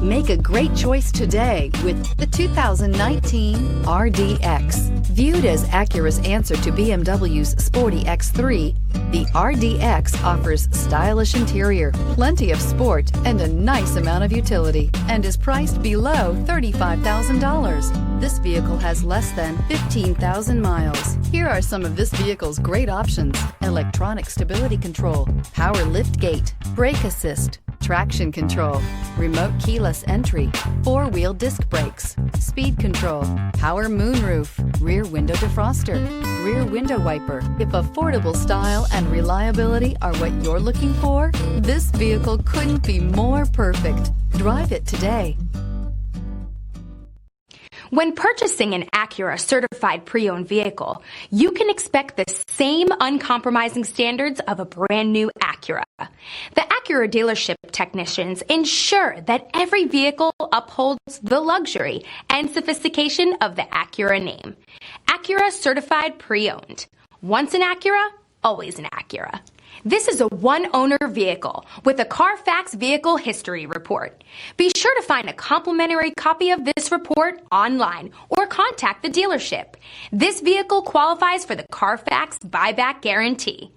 Make a great choice today with the 2019 RDX. Viewed as Acura's answer to BMW's sporty X3, the RDX offers stylish interior, plenty of sport, and a nice amount of utility, and is priced below $35,000. This vehicle has less than 15,000 miles. Here are some of this vehicle's great options: electronic stability control, power liftgate, brake assist, traction control, remote keyless entry, four-wheel disc brakes, speed control, power moonroof, rear window defroster, rear window wiper. If affordable style and reliability are what you're looking for, this vehicle couldn't be more perfect. Drive it today. When purchasing an Acura certified pre-owned vehicle, you can expect the same uncompromising standards of a brand new Acura. The Acura dealership technicians ensure that every vehicle upholds the luxury and sophistication of the Acura name. Acura certified pre-owned. Once an Acura, always an Acura. This is a one-owner vehicle with a Carfax Vehicle History Report. Be sure to find a complimentary copy of this report online or contact the dealership. This vehicle qualifies for the Carfax Buyback Guarantee.